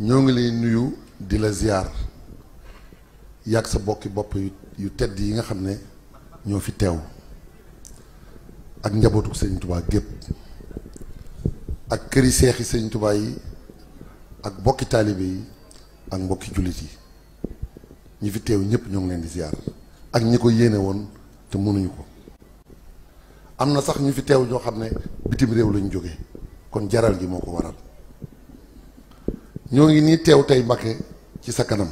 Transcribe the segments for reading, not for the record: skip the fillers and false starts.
ñoo ngi lay nuyu di la ziar yàgg sa bokki bopp yu tedd yi nga xam ne ñoo fi teew ak njabootu Sëriñ Tuubaa gépp ak këri seexi Sëriñ Tuubaa yi ak bokki taalibe yi ak mbokki jullit yi ñi fi teew ñëpp ñoo ngi leen di ziar ak ñi ko yéene woon te mënuñu ko. am na sax ñu fi teew ñoo xam ne bitim réew lañu jóge kon jaral gi moo ko waral ñoo ngi nii teew tey Mbàkke ci sa kanam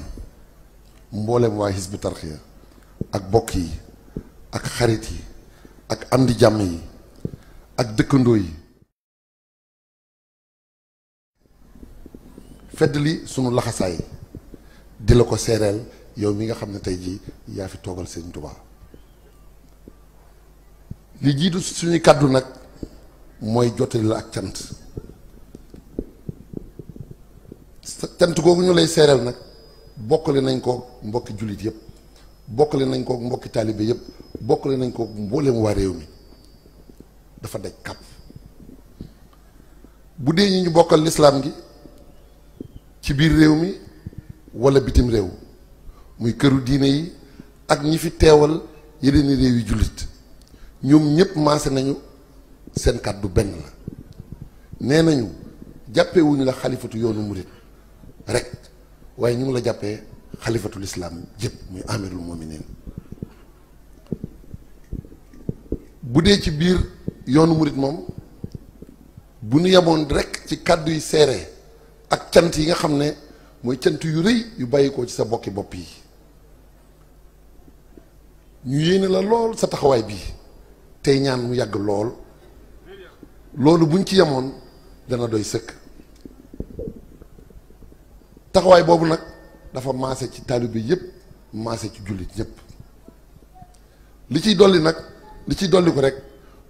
mboolem waa Hizbut Tarqiyyah ak bokk yi ak xarit yi ak am di jàmm yi ak dëkkandoo yi fedd li sunu laxasaay di la ko seereel yow mi nga xam ne tey jii yaa fi toogal Sëriñ Tuubaa li jiitu suñuy kàddu nag mooy jottali la ak cant cant googu ñu lay seereel nag bokkale nañ ko mbokki jullit yëpp bokkale nañ ko mbokki taalibe yëpp bokkale nañ ko mboolem waa réew mi dafa daj kàpp bu dee ñi ñu bokkal lislaam gi ci biir réew mi wala bitim réew muy këru diine yi ak ñi fi teewal yeneen réew yi jullit ñoom ñëpp maase nañu seen kàddu benn la nee nañu jàppewuñu la xalifatu yoonu murit rek waaye ñu ngi la jàppee xalifatul islaam yëpp muy amirul mu'minin bu dee ci biir yoonu murit moom bu ñu yemoon rek ci kàddu yi seere ak cant yi nga xam ne mooy cant yu rëy yu bàyyi ko ci sa bokki bopp yi ñu yéene la lool sa taxawaay bii tey ñaan mu yàgg lool loolu buñ ci yemoon dana doy sëkk taxawaay boobu nag dafa maase ci taalibe yépp maase ci jullit ñépp li ciy dolli nag li ciy dolli ko rek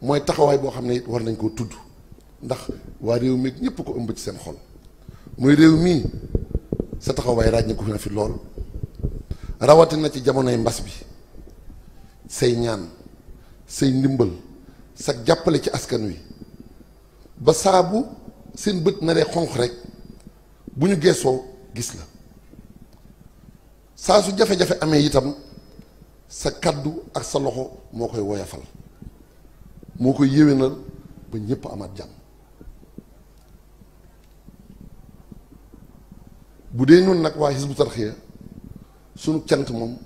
mooy taxawaay boo xam ne it war nañ koo tudd ndax waa réew mi ñépp ko ëmb ci seen xol muy réew mii sa taxawaay ràññee ko na fi lool rawatina ci jamonoy mbas bi say ñaan say ndimbal sa jàppale ci askan wi ba saabu seen bët naree xonq rek bu ñu geesoo gis la saa su jafe-jafe amee itam sa kaddu ak sa loxo moo koy woyafal moo koy yéwénal ba ñépp amaat jàmm bu dee noonu nag waa Hizbut Tarqiyyah sunu cant moom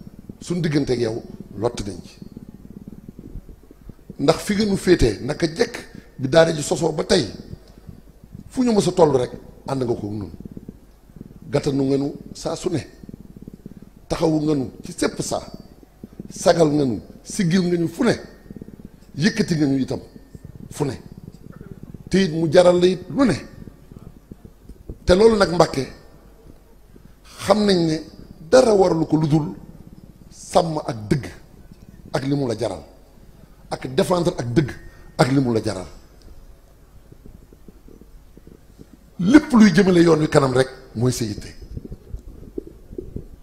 sunu diggante ak yow lott nañ ci ndax fi nga nu féetee naka jekk bi daara ji sosoo ba tey fu ñu mës a toll rek ànd nga ko nun gàttanu nga nu saa su ne taxawu nga nu ci sépp saa sagal nga nu siggil nga ñu fu ne yëkkati nga ñu itam fu ne te it mu jaral la it lu ne te loolu nag Mbàkke xam nañ ne dara waralu ko lu dul sàmm ak dëgg ak li mu la jaral ak défendre ak dëgg ak li mu la jaral lépp luy jëmale yoon wi kanam rek mooy sa yitte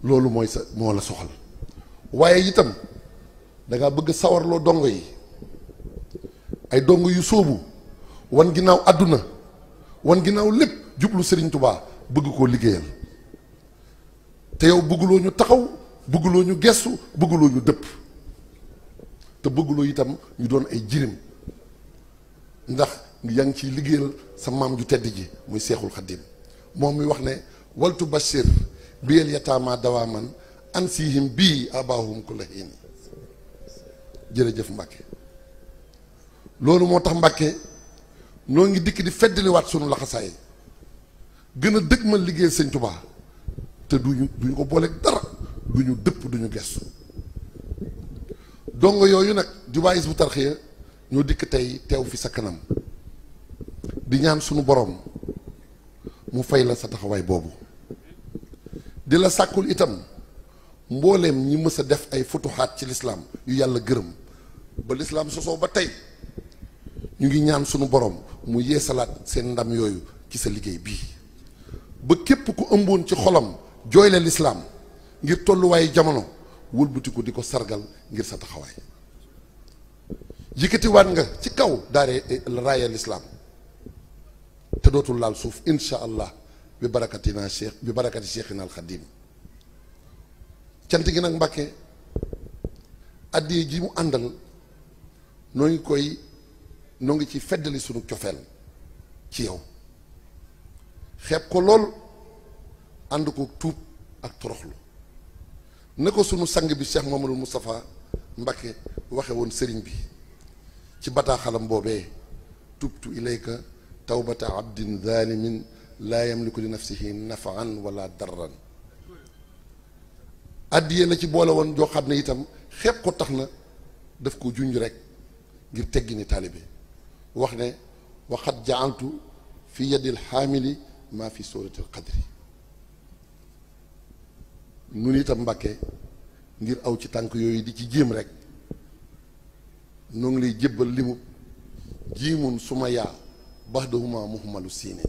loolu mooy sa moo la soxal waaye itam dangaa bëgg sawarloo dongo yi ay dongo yu sóobu wan ginnaaw àdduna wan ginnaaw lépp jublu Sëriñ Tubaa bëgg koo liggéeyal te yow bëgguloo ñu taxaw bëgguloo ñu gestu bëgguloo ñu dëpp te bëgguloo itam ñu doon ay jirim ndax yaa ngi ciy liggéeyal sa maam ju tedd ji muy Seexul Xaddim moom mi wax ne waltu bashir biyel yataama dawaaman ansihim bii abaahum kulla hiin jërëjëf Mbàkke loolu moo tax Mbàkke noo ngi dikk di feddaliwaat sunu laxasaay gën a dëgg ma liggéeyal Sëñ Tubaa te duñu ko booleeg dara duñu dëpp duñu gestu dongo yooyu nag di waa Hizbut Tarqiyyah ñoo dikk tey teew fi sa kanam di ñaan sunu borom mu fay la sa taxawaay boobu di la sàkkul itam mbooleem ñi mës a def ay futuxaat ci lislaam yu yàlla gërëm ba lislaam sosoo ba tey ñu ngi ñaan sunu borom mu yeesalaat seen ndam yooyu ci sa liggéey bii ba képp ku ëmboon ci xolam jooyle lislaam ngir tolluwaayu jamono wëlbatiku di ko sargal ngir sa taxawaay yëkkatiwaat nga ci kaw daare raaya lislaam te dootul laal suuf insha allah bi barakatina cheikh bi barakati cheikhina al xadim cant gi nag Mbàkke addiye ji mu àndal noo ngi ci feddali sunu cofeel ci yow xeeb ko lool ànd ko tuub ak toroxlu ne ko sunu sang bi Cheikh Mamadou Moustapha Mbacké waxe woon sëriñ bi ci bataaxalam boobee tubtu ilayka tawbata abdin zalimin laa yamliku li nafsihi nafan wala darran addiye la ci boole woon joo xam ne itam xeeb ko tax na daf ko junj rek ngir teggi ni taalibe wax ne waxat jaaltu fi yadil xaamili maa fi suratil qadri nun itam Mbàkke ngir aw ci tànk yooyu di ci jéem rek noo ngi lay jébbal limu jiimun suma yaa baxdahuma muhmalu siine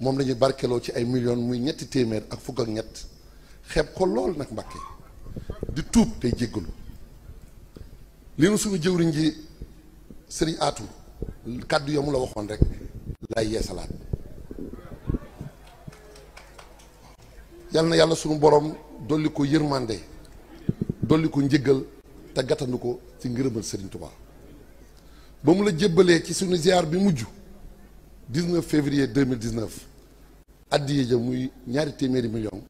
moom lañuy barkeloo ci ay millions muy 300 ak fukk ak ñett xeeb ko lool nag Mbàkke di tuub tey jéggalu li nu suñu jëwriñ ji sëriñ Aatu kàddu yamu la waxoon rek lay yeesalaat yal na yàlla suñu borom dolli ko yërmande dolli ko njëggal te gàttandu ko ci ngërëmal sëriñ Tuubaa ba mu la jébbalee ci suñu ziar bi mujj 19 février 2019 addiye ja muy 200 millions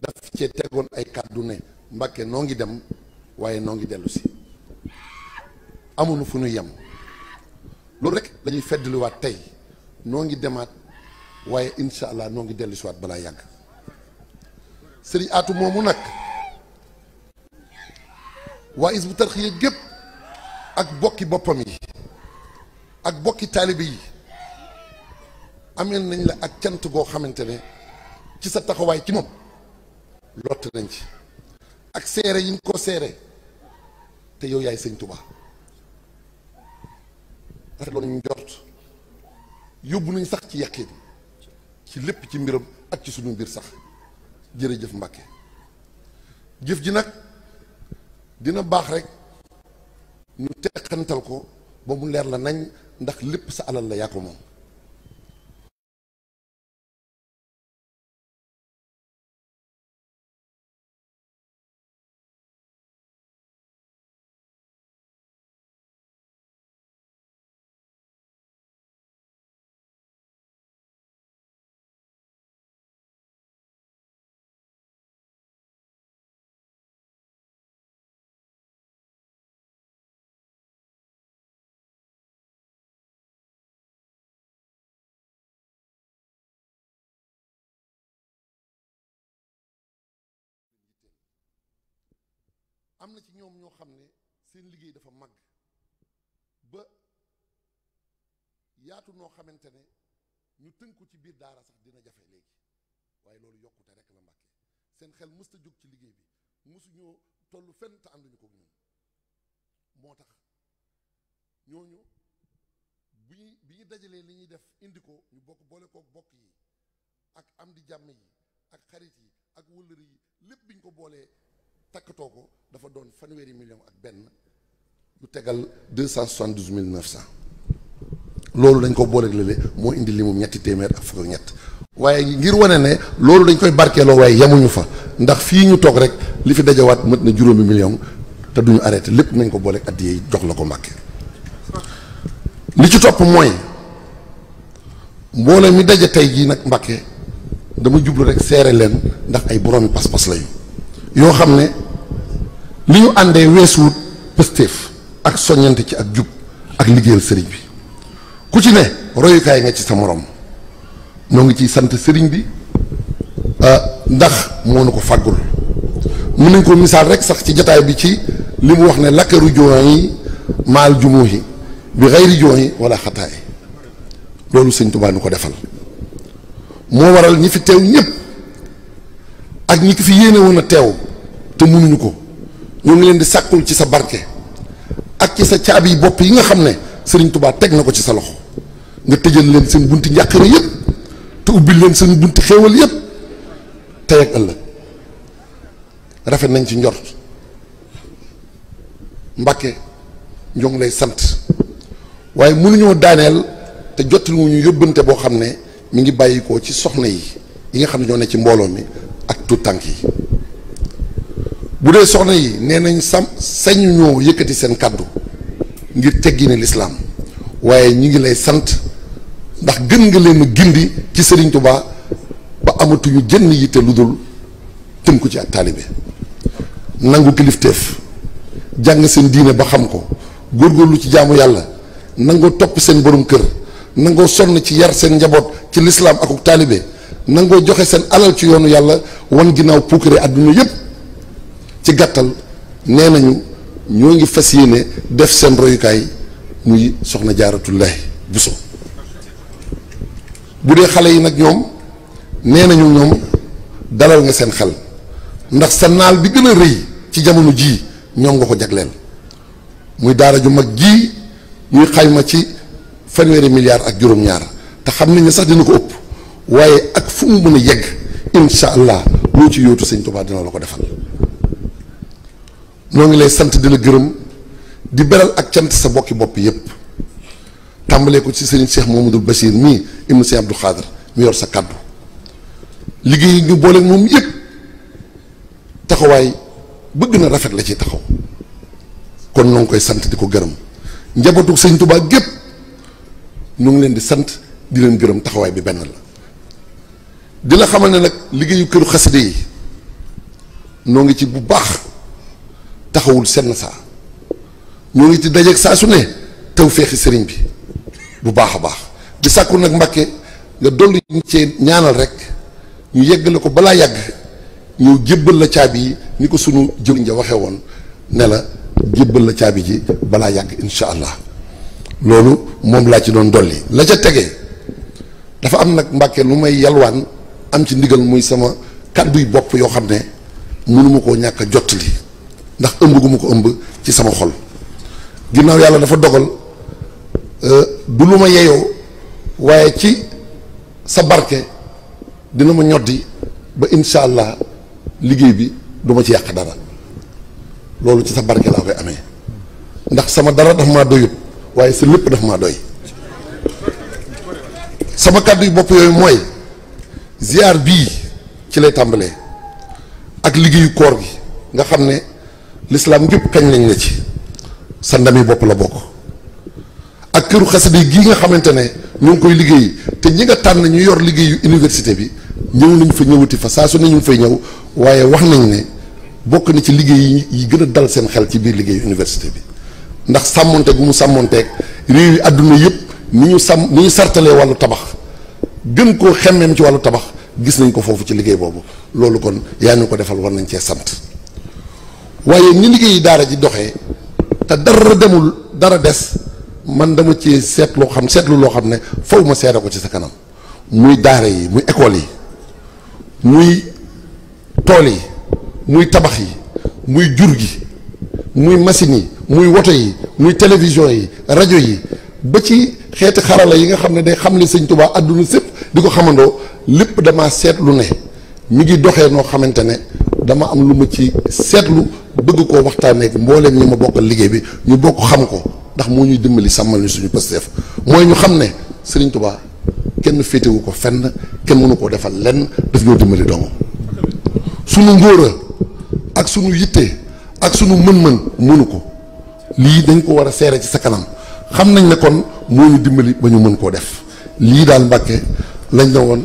daf cee tegoon ay kàddu ne Mbàkke noo ngi dem waaye noo ngi dellu si amuñu fu ñu yem loolu rek dañuy feddaliwaat tey noo ngi demaat waaye incha allah noo ngi dellu si waat balaa yàgg sëriñ Aatu moomu nag waa Hizbut Tarqiyyah gépp ak bokki boppam yi ak bokki taalibe yi ameel nañ la ak cant goo xamante ne ci sa taxawaay ci moom lott nañ ci ak seere yi ñu ko seere te yow yaay sëñ Tuubaa rafetlu nañu njort yóbbu nañ sax ci yaqin ci lépp ci mbiram ak ci sunu mbir sax jërëjëf Mbàkke jëf ji nag dina baax rek ñu teqantal ko ba mu leer la nañ ndax lépp sa alal la yaa ko moom am na ci ñoom ñoo xam ne seen liggéey dafa màgg ba yaatu noo xamante ne ñu tënku ci biir daara sax dina jafe léegi waaye loolu yokkute rek la Mbàkke seen xel mësta jóg ci liggéey bi mësuñoo tollu fenn te ànduñu ko ñun moo tax ñooñu bi ñu dajalee li ñuy def indi ko ñu bokk boole kook bokk yi ak am di jàmm yi ak xarit yi ak wëllëri yi lépp biñ ko boolee takkatoo ko dafa doon 1 million ak benn lu tegal 272 900 loolu dañ ko booleeg léeg moo indi li moom 300 ak fukk ak ñett waaye ngir wane ne loolu dañ koy barkeeloo waaye yemuñu fa ndax fii ñu toog rek li fi dajawaat mët na 5 million te duñu arrêté lépp nañ ko booleeg addiya yi jox la ko Mbàkke li ci topp mooy mbooloo mi daje tey jii nag Mbàkke dama jublu rek seere leen ndax ay boroomi pas-pas lañu yoo xam ne li ñu àndee weesuwut pëstéef ak soññante ci ak jub ak liggéeyal sëriñ bi ku ci ne royukaay nga ci sa morom noo ngi ciy sant sëriñ bi ndax moo nu ko fàggul mën nañ ko misaal rek sax ci jataay bi ci li mu wax ne lakkaru joon yi maal jumuhi bi xayri joon yi wala xataay loolu sëñ Tuubaa nu ko defal moo waral ñi fi teew ñëpp ak ñi ki fi yéene woon a teew te mënuñu ko ñoo ngi leen di sàkkul ci sa barke ak ci sa caabi bopp yi nga xam ne sëriñ Tuubaa teg na ko ci sa loxo nga tëjal leen seen bunti njàqare yëpp te ubbil leen seen bunti xéewal yëpp tey ak ëllëg rafet nañ ci njort Mbàkke ñoo ngi lay sant waaye mënuñoo daaneel te jottali wu ñu yóbbante boo xam ne mi ngi bàyyikoo ci soxna yi nga xam ne ñoo ne ci mbooloo mi ak tout tànk yi. bu dee soxna yi nee nañ sañu ñoo yëkkati seen kàddu ngir teggine lislaam waaye ñi ngi lay sant ndax gën nga leen a gindi ci Serigne Touba ba amatuñu jënn yitte lu dul tënku ci ak taalibe nangu kilifteef jàng seen diine ba xam ko góorgóorlu ci jaamu yàlla nangoo topp seen borom kër nangoo sonn ci yar seen njaboot ci lislaam akuk taalibe nangoo joxe seen alal ci yoonu yàlla wan ginnaaw puukare àdduna yépp ci gàttal nee nañu ñoo ngi fas yéene def seen royukaay muy soxna Jaaratullaahi Buso. bu dee xale yi nag ñoom nee nañu ñoom dalal nga seen xel ndax sa naal bi gën a rëy ci jamono jii ñoom nga ko jagleel muy daara ju mag jii ñuy xayma ci fanweeri milliards ak juróom-ñaar te xam nañ ne sax dina ko ëpp waaye ak fu mu mën a yegg incha allah loo ci yóotu sëñ Tuubaa dina la ko defal. noo ngi lay sant di la gërëm di beral ak cant sa bokki bopp yépp tàmbalee ko ci sëriñ Cheikh Mamadou Bachir mii ibnu Cheikh Abdou Khadr mi yor sa kàddu liggéey ñu boole moom yépp taxawaay bëgg na rafet la ci taxaw kon noo ngi koy sant di ko gërëm njabootu sëñ Tuubaa gépp ñu ngi leen di sant di leen gërëm taxawaay bi benn la di la xamal ne nag liggéeyu këru xaside yi noo ngi ci bu baax taxawul senn saa ñoo ngi ci dajeeg saa su ne taw feexi sëriñ bi bu baax a baax di sàkku nag Mbàkke nga dolli ñu cee ñaanal rek ñu yeggale ko balaa yàgg ñëw jébbal la caabi yi ni ko sunu jëwriñ ja waxee woon ne la jébbal la caabi ji balaa yàgg insha allah loolu moom laa ci doon dolli la ca tegee dafa am nag Mbàkke lu may yalwaan am ci ndigal muy sama kàdduy bopp yoo xam ne mënuma koo ñàkk a jottali ndax ëmb gu ma ko ëmb ci sama xol ginnaaw yàlla dafa dogal du lu ma yeyoo waaye ci sa barke dina ma ñoddi ba insha allah liggéey bi du ma ci yàq dara loolu ci sa barke laa koy amee ndax sama dara daf maa doyut waaye sa lépp daf maa doy sama kàddu yu bopp yooyu mooy ziar bii ci lay tàmbalee ak liggéeyu koor gi nga xam ne lislaam gépp kañ lañ la ci sa ndami bopp la bokk ak këru xasida gii nga xamante ne ñu ngi koy liggéey te ñi nga tànn ñu yor liggéeyu université bi ñëw nañ fa ñëwati fa saa su ne ñu ngi fay ñëw waaye wax nañ ne bokk na ci liggéey yi gën a dal seen xel ci biir liggéeyu université bi ndax sàmmonte gu mu sàmmonteeg réew yi àdduna yëpp ni ñu sartalee wàllu tabax gën koo xemmeem ci wàllu tabax gis nañ ko foofu ci liggéey boobu loolu kon yaa ñu ko defal war nañ cee sant waaye ni liggéeyi daara ji doxee te dara demul dara des man dama ci seetlu loo xam ne faw ma seere ko ci sa kanam muy daara yi muy école yi muy tool yi muy tabax yi muy jur gi muy machine yi muy woto yi muy télévision yi rajo yi ba ci xeeti xarala yi nga xam ne day xam li sëñ Tuubaa àdduna sépp di ko xamandoo lépp dama seetlu ne mi ngi doxee noo xamante ne dama am lu ma ci seetlu bëgg koo waxtaanee mbooleem ñi ma bokkal liggéey bi ñu bokk xam ko ndax moo ñuy dimbali sàmmal ñu suñu Pastef mooy ñu xam ne Serigne Touba kenn féetewu ko fenn kenn mënu koo defal lenn daf ñoo dimbali dong sunu ngóora ak sunu yitte ak sunu mën-mën mënu ko lii dañ ko war a seere ci sa kanam xam nañ ne kon moo ñu dimbali ba ñu mën koo def lii daal Mbàkke lañ la woon